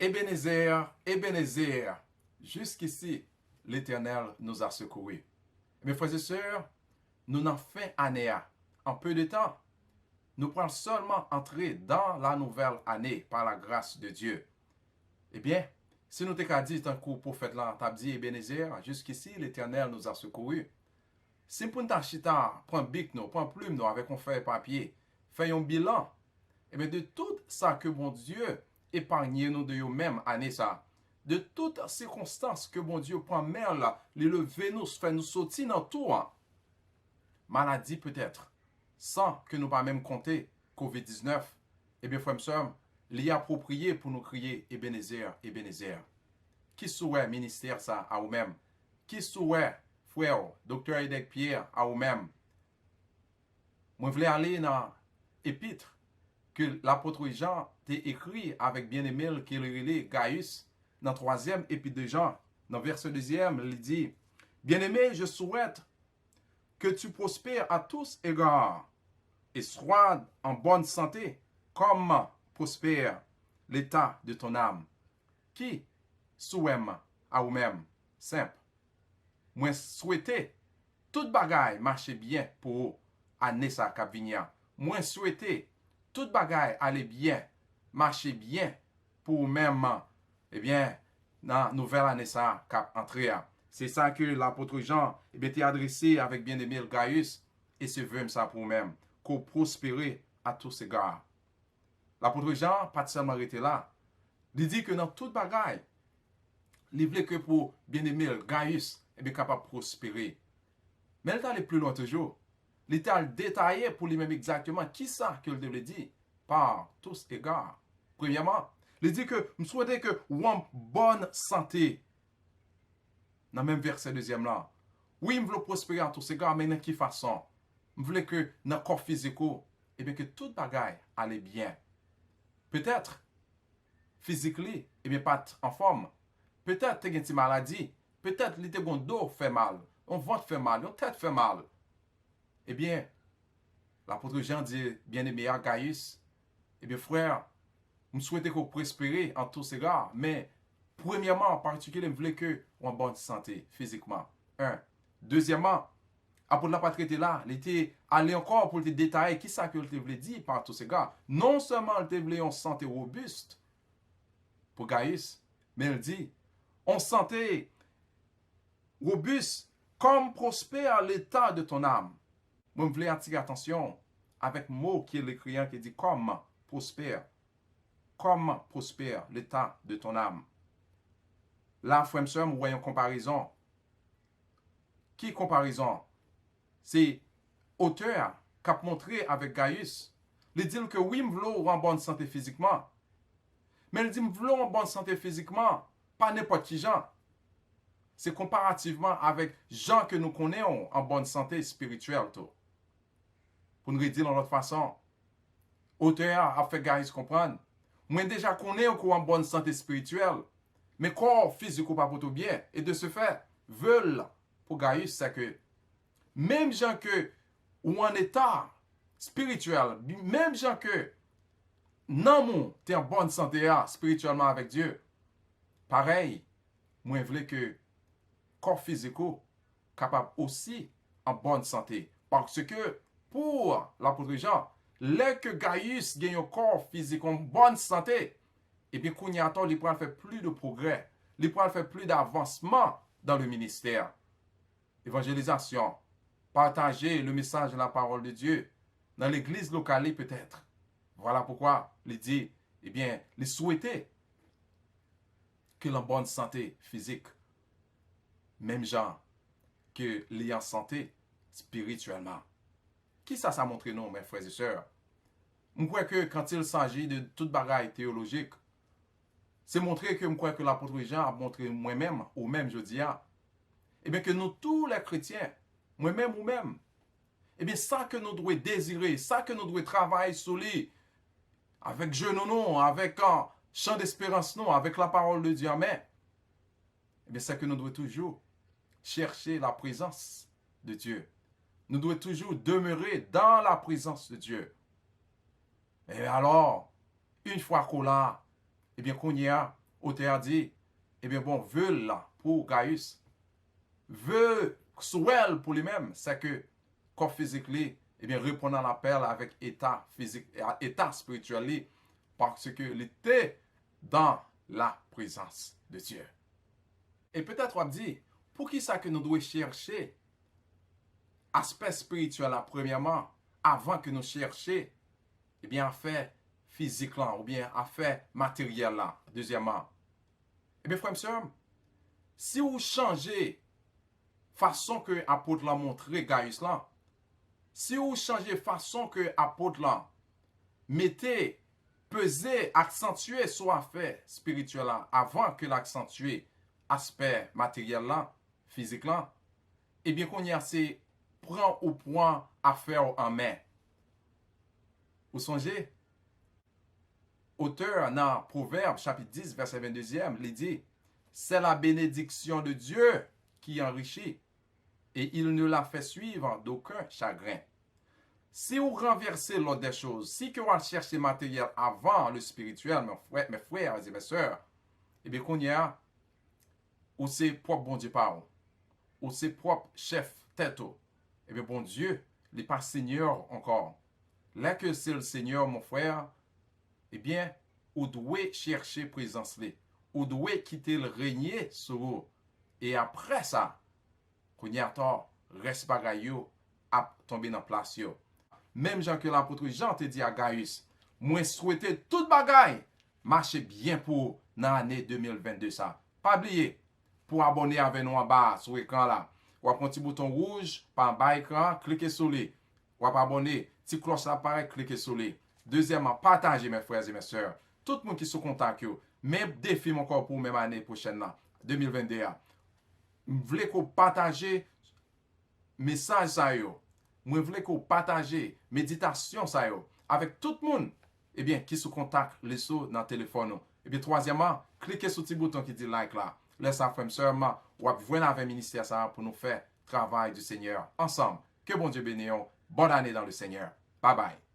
Ebenezer, Ebenezer, jusqu'ici, l'Éternel nous a secourus. Mes frères et sœurs, nous n'en fin année, en peu de temps, nous pourrons seulement entrer dans la nouvelle année par la grâce de Dieu. Eh bien, si nous t'avons dit un coup prophète là, t'as dit Ebenezer, jusqu'ici, l'Éternel nous a secourus. Si nous prenons chita, prends bic, nous, prends plume, nous, avec un feuille papier, fait un bilan, eh bien, de tout ça que bon Dieu épargne nous de nous-mêmes année ça, de toutes circonstances que bon Dieu prend mer là, les lever nous, fait nous sortir dans tout, hein. Maladie peut-être, sans que nous pas même compter COVID-19, eh bien, frère, soeur, il est approprié pour nous crier Ebenezer, Ebenezer. Qui souhaite ministère ça à vous-même? Qui souhaite, frère, docteur Edek Pierre, à vous-même? Moi, je voulais aller dans l'épître que l'apôtre Jean t'a écrit avec bien-aimé qui est Gaius, dans le 3e épître de Jean, dans le verset 2e, il dit, bien-aimé, je souhaite que tu prospères à tous égards et sois en bonne santé, comme prospère l'état de ton âme. Qui souhaite à vous-même? Simple. Moi souhaiter toute bagaille marcher bien pour année ça cap venir. Moi souhaiter toute bagaille aller bien, marcher bien pour même, eh bien, dans nouvelle année ça cap entrer. C'est ça que l'apôtre Jean était adressé avec bien-aimé Gaius et se veut ça pour même, qu'on prospérer à tous égards. L'apôtre Jean, pas seulement arrêté là, il dit que dans toute bagaille, il voulait que pour bien-aimé Gaius, eh bien, capable de prospérer. Mais il est allé plus loin toujours. Il est allé détailler pour lui-même exactement qui ça qu'il devait dire par tous égards. Premièrement, il dit que je souhaitais que vous ayez bonne santé. Dans le même verset deuxième là. Oui, je veux prospérer à tous égards, mais de quelle façon? Je voulais que dans le corps physique, eh bien, que toute bagaille allait bien. Peut-être, physiquement, eh bien, pas en forme. Peut-être, tu as une maladie. Peut-être, ton dos fait mal. Ton ventre fait mal. Ton tête fait mal. Eh bien, l'apôtre Jean dit, bien-aimé Gaius, eh bien, frère, je souhaitais que vous prospérez en tous égards, mais premièrement, en particulier, je voulais que vous en bonne santé, physiquement. Un. Deuxièmement, après la pas traité là, il était allé encore pour te détailler qui ça que te voulait dire par tous égards. Non seulement il te voulait une santé robuste pour Gaius, mais il dit, en santé robuste, comme prospère l'état de ton âme. Moi, je voulais attirer attention avec le mot qui est l'écrivain qui dit comme prospère l'état de ton âme. Là, frère et sœur, nous voyons comparaison. Qui comparaison? C'est auteur qui a montré avec Gaius. Il dit que oui, je veux en bonne santé physiquement. Mais il dit, je veux en bonne santé physiquement, pas n'importe qui gens. C'est comparativement avec gens que nous connaissons en bonne santé spirituelle. Tout. Pour nous dire de l'autre façon, auteur a fait Gaius comprendre. Moi déjà connais en bonne santé spirituelle, mais corps physique ou pas pour tout bien. Et de ce fait, veulent pour Gaius, c'est que même gens que ou en état spirituel, même gens que non tu es en bonne santé spirituellement avec Dieu, pareil, moi je voulais que corps physique capable aussi en bonne santé. Parce que pour l'apôtre Jean, dès que Gaius gagne un corps physique en bonne santé, et bien qu'on y attend, il pourra faire plus de progrès, il pourra faire plus d'avancement dans le ministère. Évangélisation, partager le message de la parole de Dieu dans l'église locale peut-être. Voilà pourquoi il dit, eh bien, il souhaitait que la bonne santé physique, même genre que l'ayant santé spirituellement. Qui ça montre nous, mes frères et sœurs? Je crois que quand il s'agit de toute bagaille théologique, c'est montrer que je crois que l'apôtre Jean a montré moi-même, ou même je dis, eh bien que nous tous les chrétiens, moi-même ou même, eh bien ça que nous devons désirer, ça que nous devons travailler sur lui, avec genoux non, avec un chant d'espérance non, avec la parole de Dieu, amen. Eh bien c'est que nous devons toujours chercher la présence de Dieu. Nous devons toujours demeurer dans la présence de Dieu. Et alors, une fois qu'on l'a, eh bien qu'on y a, auteur dit, eh bien bon, veut là pour Gaius, veut souhait pour lui-même, c'est que corps physique, eh bien, répondre à l'appel avec état physique, état spirituel, parce que il était dans la présence de Dieu. Et peut-être on dit, pour qui ça que nous devons chercher aspect spirituel là, premièrement, avant que nous cherchions, eh bien, affaire physique là, ou bien affaire matérielle là, deuxièmement. Eh bien, frères et sœurs, si vous changez façon que l'apôtre l'a montré Gaius là, si vous changez façon que l'apôtre là, mettez, pesez, accentuez sur affaire spirituelle là, avant que l'accentuer aspect matériel là, physique là, eh bien, qu'on y a assez prend au point à faire en main. Vous songez? Auteur dans Proverbe chapitre 10, verset 22e, il dit, c'est la bénédiction de Dieu qui enrichit et il ne la fait suivre d'aucun chagrin. Si vous renversez l'ordre des choses, si que vous cherchez le matériel avant le spirituel, mes frères et mes sœurs, eh bien qu'on y a, ou c'est propre bon Dieu par ou c'est propre chef tête, eh bien bon Dieu, il n'est pas Seigneur encore. Là que c'est le Seigneur, mon frère, eh bien, vous devez chercher présence là. Vous devez quitter le régner sur vous. Et après ça, qu'on y a tort, reste bagaille à tomber dans place yo. Même Jean que l'apôtre Jean te dit à Gaius, moi souhaiter toute bagaille marcher bien pour dans l'année 2022 ça. Pas oublier pour abonner avec nous en bas sur l'écran là. Ou un petit bouton rouge par en bas écran, cliquez sur lui. Ou abonner, petit cloche apparaît, cliquez sur lui. Deuxièmement, partagez mes frères et mes sœurs. Tout le monde qui se contacte, même défi encore pour même année prochaine là, 2021. Je voulais que vous partagez message ça yo. Je voulais que vous partagez méditation ça yo avec tout le monde. Eh bien, qui se contacte les sous dans le téléphone. Et bien, troisièmement, cliquez sur le petit bouton qui dit like là. Laissez frère seulement ou venir avec le ministère ça pour nous faire travail du Seigneur ensemble. Que bon Dieu bénisse. Bonne année dans le Seigneur. Bye bye.